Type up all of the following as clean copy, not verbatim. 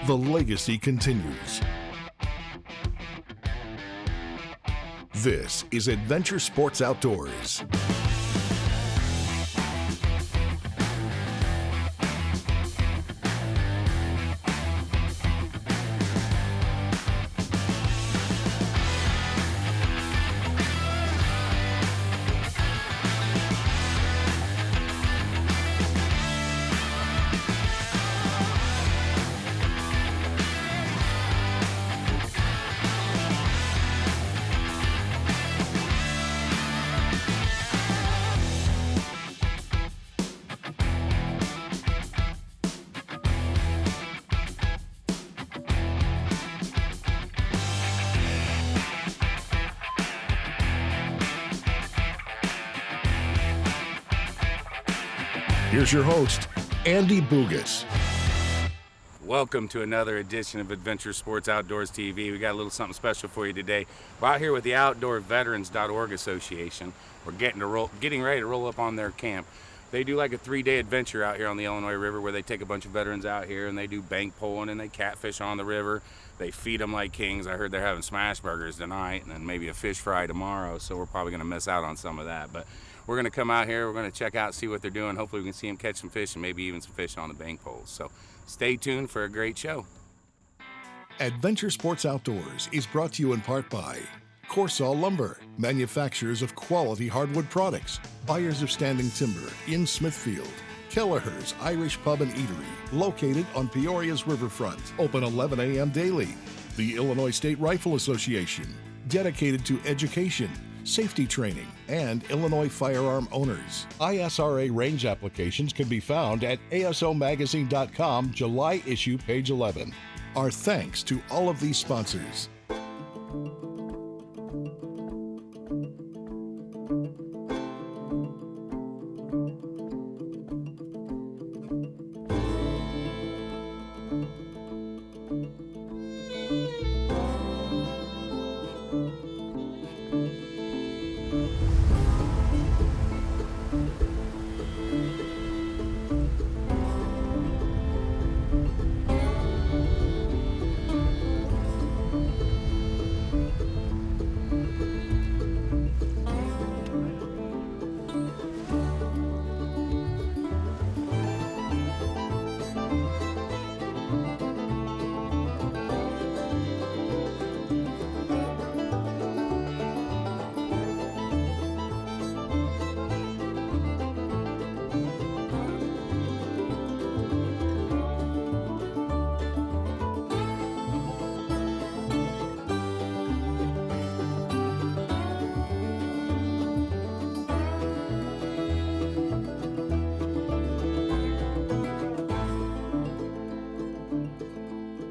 the legacy continues. This is Adventure Sports Outdoors. Here's your host, Andy Bougas. Welcome to another edition of Adventure Sports Outdoors TV. We got a little something special for you today. We're out here with the OutdoorVeterans.org Association. We're getting ready to roll up on their camp. They do like a 3-day adventure out here on the Illinois River where they take a bunch of veterans out here and they do bank pulling and they catfish on the river. They feed them like kings. I heard they're having smash burgers tonight and then maybe a fish fry tomorrow, so we're probably going to miss out on some of that. But we're going to come out here, we're going to check out, see what they're doing. Hopefully we can see them catch some fish and maybe even some fish on the bank poles. So stay tuned for a great show. Adventure Sports Outdoors is brought to you in part by Corsall Lumber, manufacturers of quality hardwood products, buyers of standing timber in Smithfield. Kelleher's Irish Pub and Eatery, located on Peoria's riverfront, open 11 a.m. daily. The Illinois State Rifle Association, dedicated to education, safety training, and Illinois firearm owners. ISRA range applications can be found at asomagazine.com, July issue, page 11. Our thanks to all of these sponsors.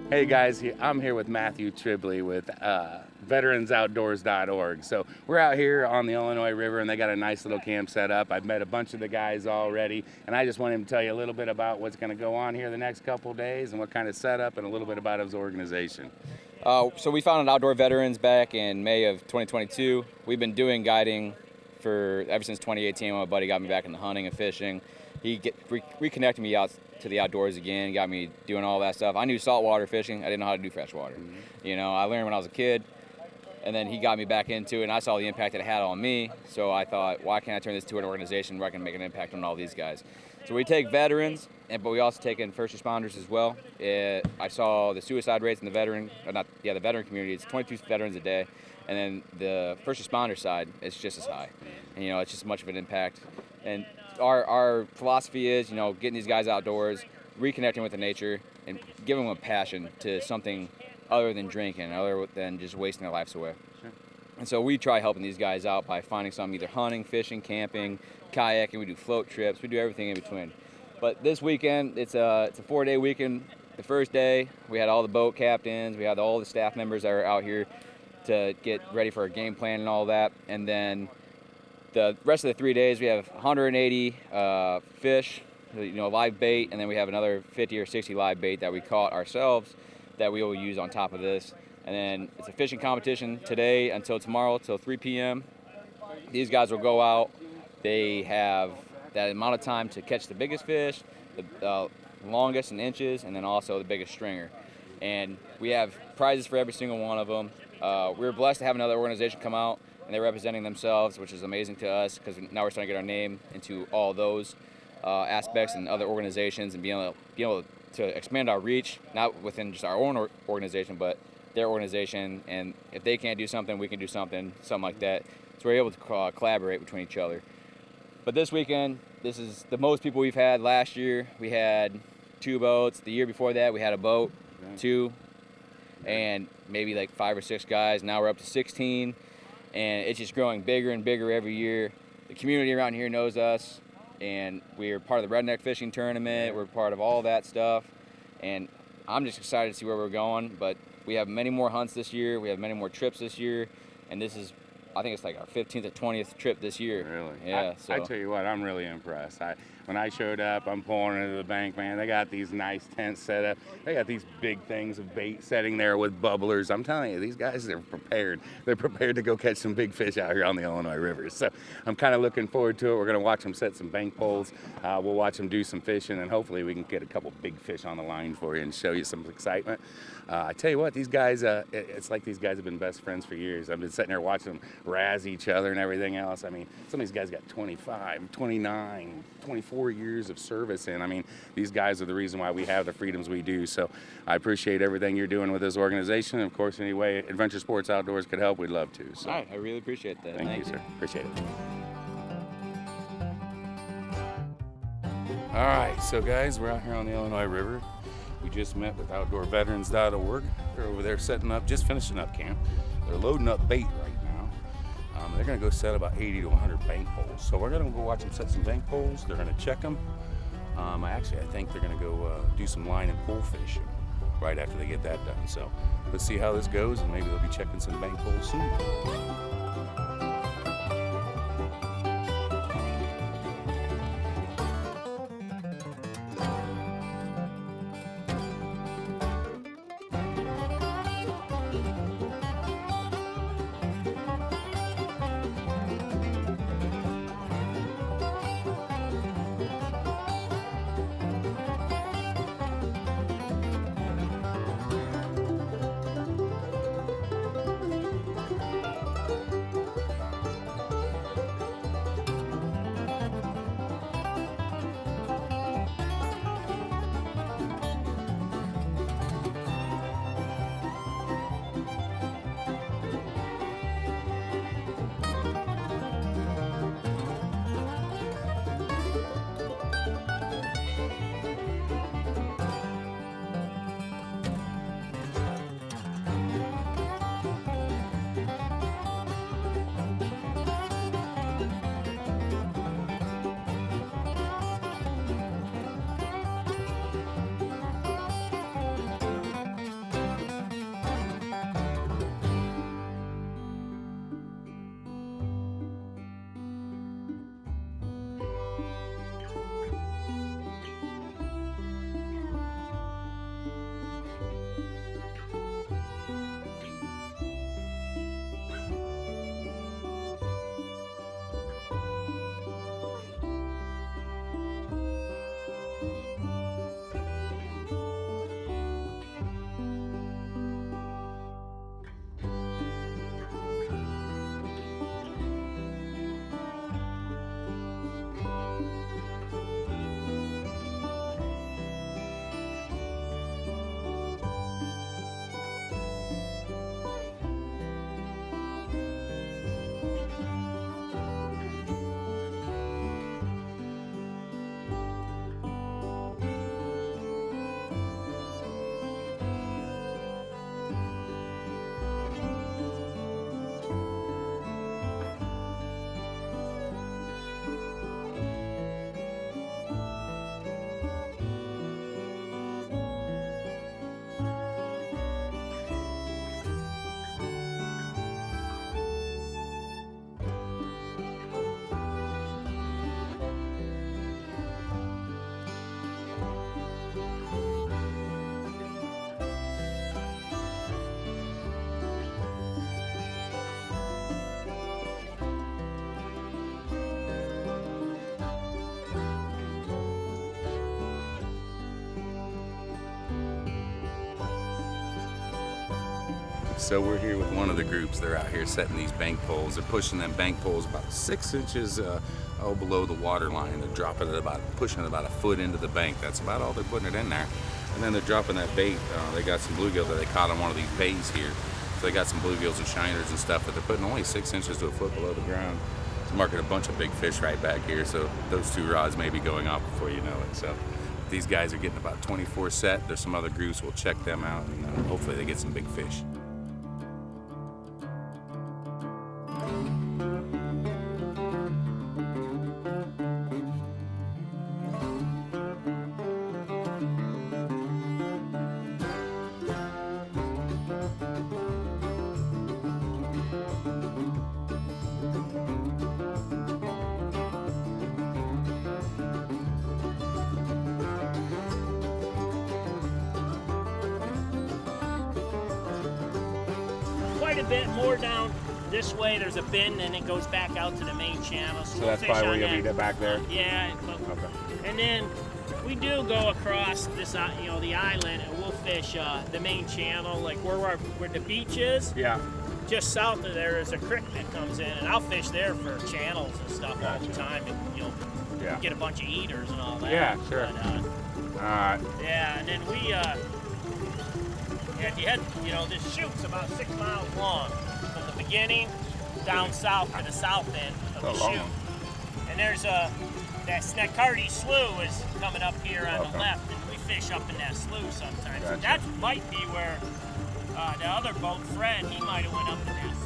Hey guys, I'm here with Matthew Tribley with VeteransOutdoors.org. So we're out here on the Illinois River and they got a nice little camp set up. I've met a bunch of the guys already and I just want him to tell you a little bit about what's going to go on here the next couple of days and what kind of setup and a little bit about his organization. So we founded Outdoor Veterans back in May of 2022. We've been doing guiding ever since 2018 when my buddy got me back into hunting and fishing. He reconnected me out to the outdoors again, got me doing all that stuff. I knew saltwater fishing. I didn't know how to do freshwater. Mm-hmm. You know, I learned when I was a kid, and then he got me back into it, and I saw the impact that it had on me. So I thought, why can't I turn this to an organization where I can make an impact on all these guys? So we take veterans, but we also take in first responders as well. I saw the suicide rates in the veteran community. It's 22 veterans a day, and then the first responder side, it's just as high. And, you know, it's just as much of an impact. And our philosophy is, you know, getting these guys outdoors, reconnecting with the nature, and giving them a passion to something other than drinking, other than just wasting their lives away. Sure. And so we try helping these guys out by finding something, either hunting, fishing, camping, kayaking. We do float trips. We do everything in between. But this weekend, it's a 4-day weekend. The first day, we had all the boat captains. We had all the staff members that are out here to get ready for our game plan and all that. And then the rest of the 3 days, we have 180 fish, you know, live bait, and then we have another 50 or 60 live bait that we caught ourselves that we will use on top of this. And then it's a fishing competition today until tomorrow, till 3 p.m. These guys will go out. They have that amount of time to catch the biggest fish, the longest in inches, and then also the biggest stringer. and we have prizes for every single one of them. We were blessed to have another organization come out, and they're representing themselves, which is amazing to us because now we're starting to get our name into all those aspects and other organizations, and being able to expand our reach, not within just our own organization, but their organization. And if they can't do something, we can do something like that. So we're able to collaborate between each other. But this weekend, this is the most people we've had. Last year, we had 2 boats. The year before that, we had a boat, 2, and maybe like 5 or 6 guys. Now we're up to 16, and it's just growing bigger and bigger every year. The community around here knows us, and we're part of the Redneck Fishing Tournament. We're part of all that stuff, and I'm just excited to see where we're going. But we have many more hunts this year. We have many more trips this year, and this is, I think it's like our 15th or 20th trip this year. Really? Yeah. I tell you what, I'm really impressed. When I showed up, I'm pulling into the bank, man. They got these nice tents set up. They got these big things of bait setting there with bubblers. I'm telling you, these guys are prepared. They're prepared to go catch some big fish out here on the Illinois River. So I'm kind of looking forward to it. We're going to watch them set some bank poles. We'll watch them do some fishing, and hopefully we can get a couple big fish on the line for you and show you some excitement. I tell you what, these guys, it's like these guys have been best friends for years. I've been sitting there watching them razz each other and everything else. I mean, some of these guys got 25, 29, 24 years of service in. I mean, these guys are the reason why we have the freedoms we do. So I appreciate everything you're doing with this organization. And of course, any way Adventure Sports Outdoors could help, we'd love to. So. All right, I really appreciate that. Thank you, sir. Appreciate it. All right, so guys, we're out here on the Illinois River. We just met with OutdoorVeterans.org. They're over there setting up, just finishing up camp. They're loading up bait right now. They're going to go set about 80 to 100 bank poles. So we're going to go watch them set some bank poles. They're going to check them. I think they're going to go do some line and pole fishing right after they get that done. So let's see how this goes, and maybe they'll be checking some bank poles soon. So we're here with one of the groups. They're out here setting these bank poles. They're pushing them bank poles about 6 inches below the water line. They're dropping it pushing it about a foot into the bank. That's about all they're putting it in there. And then they're dropping that bait. They got some bluegill that they caught on one of these bays here. So they got some bluegills and shiners and stuff, but they're putting only 6 inches to a foot below the ground. It's marking a bunch of big fish right back here. So those 2 rods may be going off before you know it. So these guys are getting about 24 set. There's some other groups. We'll check them out, and hopefully they get some big fish. Quite a bit more down this way. There's a bend and it goes back out to the main channel. So that's probably where you'll be back there? Yeah. Okay. And then we do go across this, the island, and we'll fish the main channel, like where the beach is. Yeah. Just south of there is a creek that comes in, and I'll fish there for channels and stuff all the time, and get a bunch of eaters and all that. Yeah, sure. But, yeah, and then we, if you head, this chute's about 6 miles long from the beginning down south to the south end of the chute. And there's that Snackarty Slough is coming up here on the left, and we fish up in that slough sometimes. Gotcha. And that might be where the other boat, Fred, he might have went up in that slough.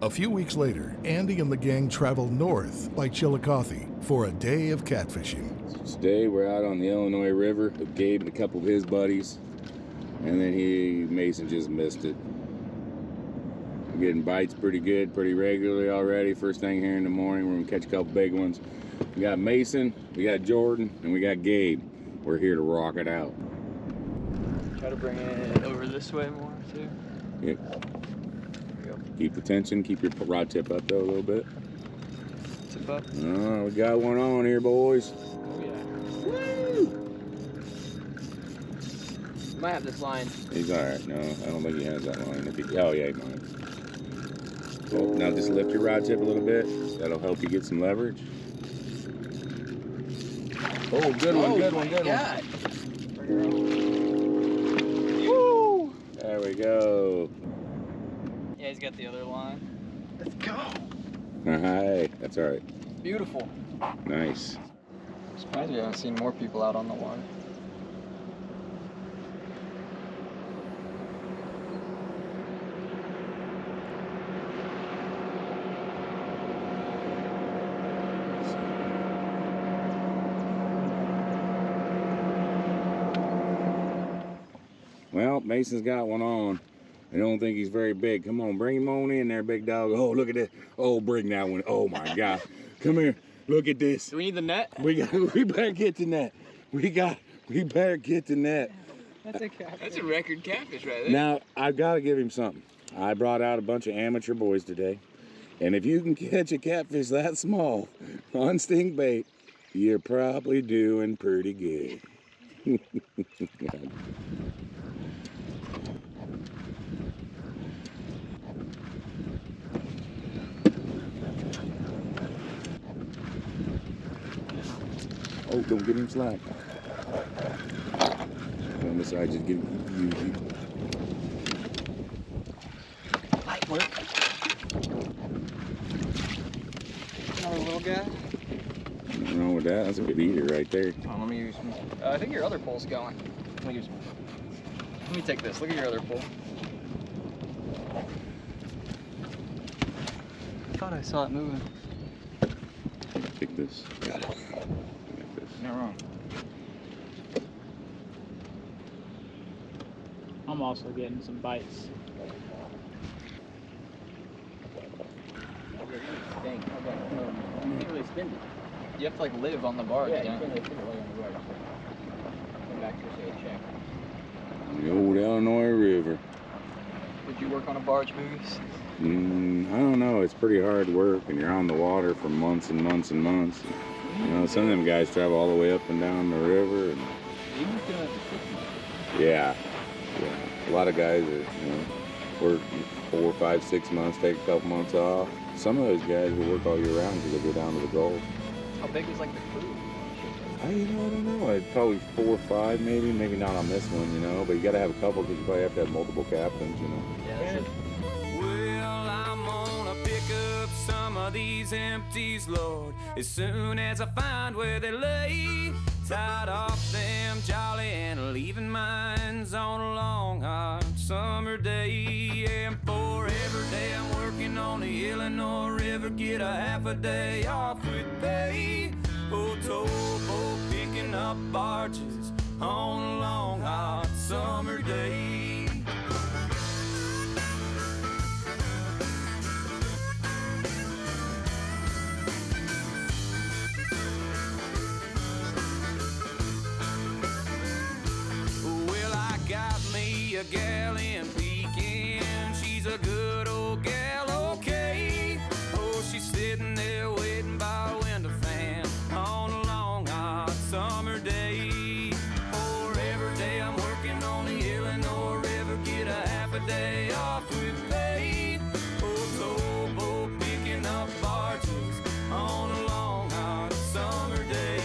A few weeks later, Andy and the gang traveled north by Chillicothe for a day of catfishing. Today we're out on the Illinois River with Gabe and a couple of his buddies, and then Mason just missed it. We're getting bites pretty good, pretty regularly already. First thing here in the morning, we're gonna catch a couple big ones. We got Mason, we got Jordan, and we got Gabe. We're here to rock it out. Try to bring it over this way more too. Yeah. Keep the tension, keep your rod tip up though a little bit. Tip up. Oh, we got one on here, boys. Oh yeah. Woo! Might have this line. He's all right. No, I don't think he has that line. Oh yeah, he might. Cool. Now just lift your rod tip a little bit. That'll help you get some leverage. Oh, good one, good one, good one. Woo! There we go. Yeah, he's got the other line. Let's go. Hi, that's all right. Beautiful. Nice. Surprised you haven't seen more people out on the water. Well, Mason's got one on. I don't think he's very big. Come on, bring him on in there, big dog. Oh, look at that. Oh, bring that one. Oh my God. Come here. Look at this. Do we need the net? We better get the net. We better get the net. That's a catfish. That's a record catfish right there. Now, I've got to give him something. I brought out a bunch of amateur boys today. And if you can catch a catfish that small on stink bait, you're probably doing pretty good. Oh, don't get him slack. On the side, just get him. Light work. Another little guy. Nothing wrong with that. That's a good eater right there. Let me use some. I think your other pole's going. Let me take this. Look at your other pole. I thought I saw it moving. Take this. Got it. Not wrong. I'm also getting some bites. Dang, you can't really spin it. You have to like live on the barge. Yeah, you can't really spin it while you're on the barge. Come back here, say a check. The old Illinois River. Would you work on a barge, Moose? I don't know. It's pretty hard work, and you're on the water for months and months and months. You know, some of them guys travel all the way up and down the river. And yeah. A lot of guys are, work 4, 5, 6 months, take a couple months off. Some of those guys will work all year round because they go down to the Gulf. How big is like the crew? I don't know. It's probably 4 or 5, maybe not on this one, but you got to have a couple because you probably have to have multiple captains, Yeah, that's it. Well, I'm gonna pick up some of these empties, Lord, as soon as I find where they lay. Tied off them jolly and leaving mines on a long hot summer day. And for every day I'm working on the Illinois River, get a half a day off with pay. Oh, towboat picking up barges on a long hot summer day. A gal in Pekin, she's a good old gal, okay. Oh, she's sitting there waiting by a window fan on a long hot summer day. For every day I'm working on the Illinois River, get a half a day off with pay. Oh, towboat picking up barges on a long hot summer day.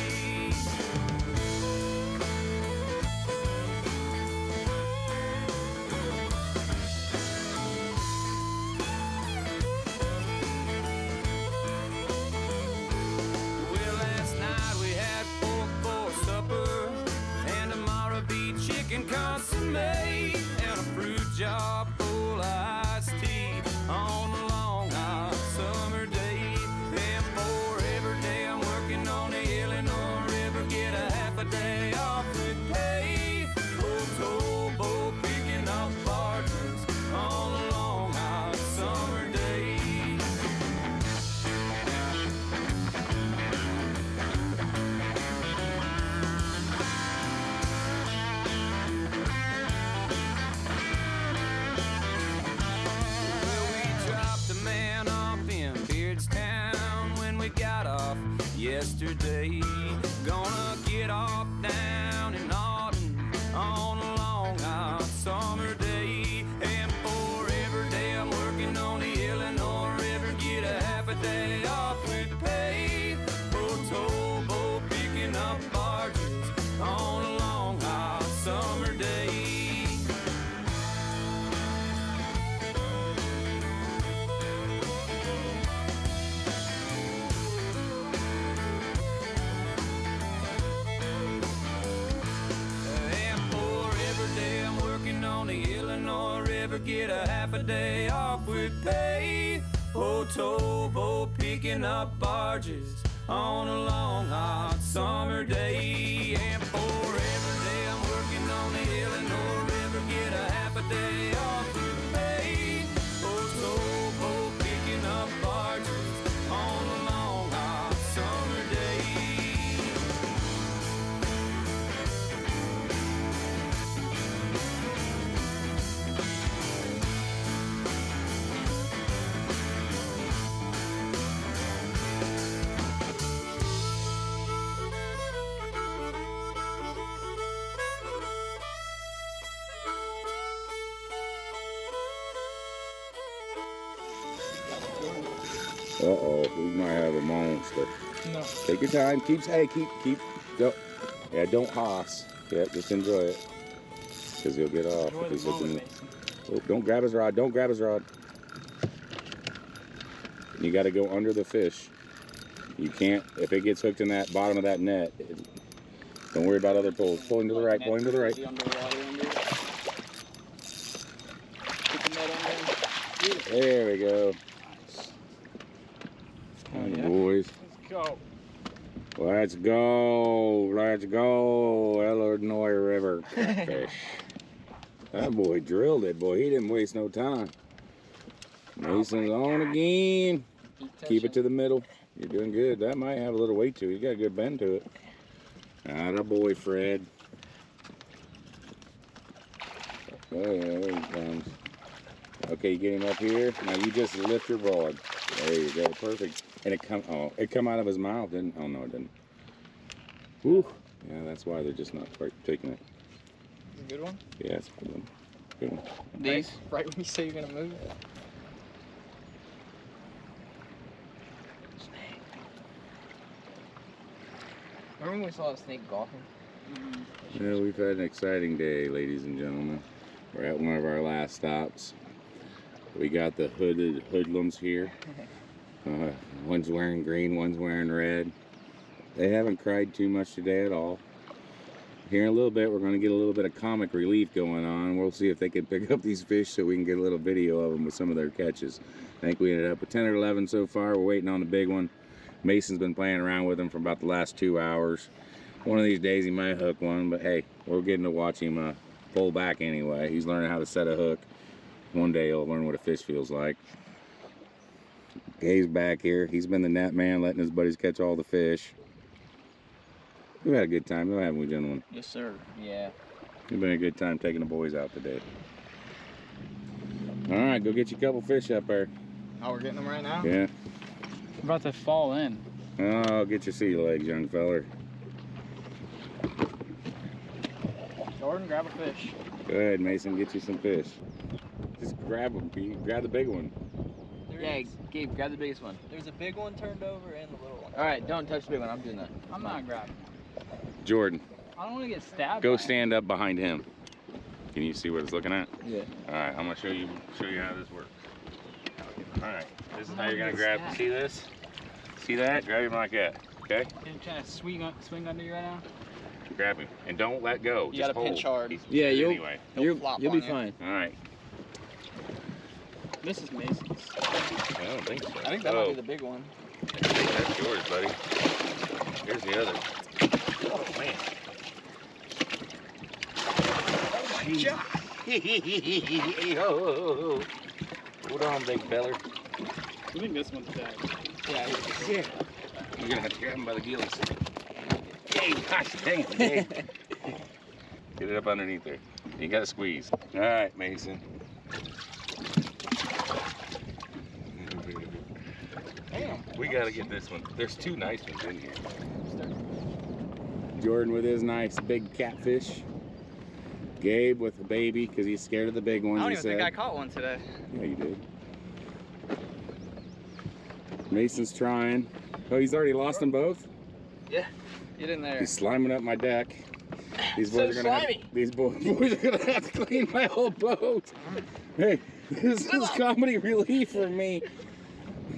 yesterday. Gonna get off down in Auden on a long hot summer day. And for every day I'm working on the Illinois River, get a half a day off with pay. For towboat picking up barges on a long hot summer day. On the Illinois River, get a half a day off with pay. Oh, towboat picking up barges on a long hot summer day. And for every day I'm working on the Illinois River, get a half a day off with pay. Oh, towboat picking up barges on a long hot summer day. Uh-oh, we might have a monster. No. Take your time. Keep, go. Yeah, don't hoss. Yeah, just enjoy it. Because he'll get off. Enjoy If he's the moment, looking- Mason. Oh, don't grab his rod. Don't grab his rod. You got to go under the fish. You can't, if it gets hooked in that bottom of that net, don't worry about other pulls. Pulling to the right, pulling to the right. There we go. Come on, boys. Let's go. Let's go. Let's go. Illinois River catfish. That boy drilled it, boy. He didn't waste no time. Mason's on again. Keep it to the middle. You're doing good. That might have a little weight to it. You got a good bend to it. Atta boy, Fred. Oh yeah, there he comes. Okay, you get him up here. Now you just lift your rod. There you go, perfect. And it come out of his mouth, didn't? Oh no, it didn't. Whew. Yeah, that's why they're just not quite taking it. A good one? Yeah, it's a good one. Good one. These? Right when you say you're gonna move? Remember when we saw a snake golfing? Yeah, we've had an exciting day, ladies and gentlemen. We're at one of our last stops. We got the hooded hoodlums here. One's wearing green, one's wearing red. They haven't cried too much today at all. Here in a little bit, we're going to get a little bit of comic relief going on. We'll see if they can pick up these fish so we can get a little video of them with some of their catches. I think we ended up with 10 or 11 so far. We're waiting on the big one. Mason's been playing around with them for about the last 2 hours. One of these days he might hook one, but hey, we're getting to watch him pull back anyway. He's learning how to set a hook. One day he'll learn what a fish feels like. Gabe's back here. He's been the net man, letting his buddies catch all the fish. We've had a good time, haven't we, gentlemen? Yes, sir. Yeah. It's been a good time taking the boys out today. All right, go get you a couple fish up there. Oh, we're getting them right now? Yeah. I'm about to fall in. Oh, get your sea legs, young feller. Jordan, grab a fish. Go ahead, Mason, get you some fish. Just grab them. You grab the big one. Yeah, Gabe, grab the biggest one. There's a big one turned over and the little one. All right, don't touch the big one. I'm doing that. I'm not grabbing. Jordan, I don't want to get stabbed. go by stand up behind him. Can you see what it's looking at? Yeah. All right, I'm gonna show you how this works. All right, this is how you're gonna Get grab. stabbed. See this? See that? Grab him like that. Okay? it. You're trying to swing under you right now? Grab him and don't let go. You Just gotta pinch hold. hard. He's Yeah, good you'll- anyway. You'll be on you. fine. All right. This is Mason's. I don't think so. I think that might be the big one. I think that's yours, buddy. Here's the other. Oh man. Hold on, big feller. I think this one's dead. Yeah. Yeah. You're gonna have to grab him by the gills. Hey, gosh dang it, hey. Get it up underneath there. You gotta squeeze. All right, Mason. Damn. We got to get this one. There's two nice ones in here. Jordan with his nice big catfish. Gabe with a baby because he's scared of the big ones. I don't even think I caught one today. Yeah, you did. Mason's trying. Oh, he's already lost them both? Yeah. Get in there. He's sliming up my deck. These boys So are gonna slimy. have, these boys are gonna have to clean my whole boat. Hey, this is comedy relief for me.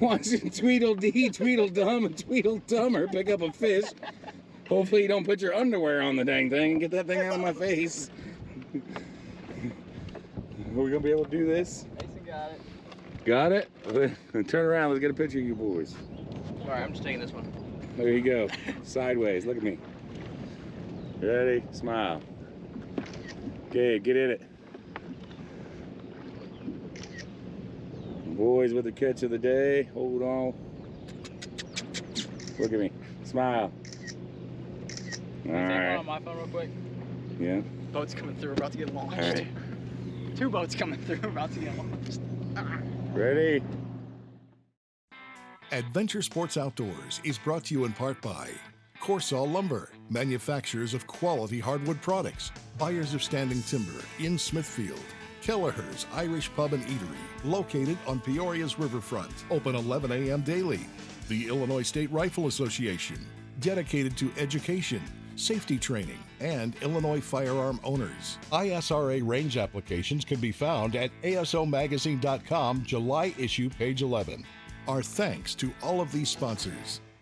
Watching Tweedledee, Tweedledum, and Tweedledummer pick up a fish. Hopefully you don't put your underwear on the dang thing and get that thing out of my face. Are we gonna be able to do this? Mason got it. Got it? Turn around, let's get a picture of you boys. All right, I'm just taking this one. There you go. Sideways, look at me. Ready? Smile. Okay, get in it. Boys with the catch of the day. Hold on. Look at me. Smile. All Can I take one right. on my phone real quick? Yeah. Boat's coming through, we're about to get launched. All right. Two boats coming through, we're about to get launched. Ready? Adventure Sports Outdoors is brought to you in part by Corsaw Lumber, manufacturers of quality hardwood products, buyers of standing timber in Smithfield. Kelleher's Irish Pub and Eatery, located on Peoria's riverfront, open 11 a.m. daily. The Illinois State Rifle Association, dedicated to education, safety training, and Illinois firearm owners. ISRA range applications can be found at asomagazine.com, July issue, page 11. Our thanks to all of these sponsors.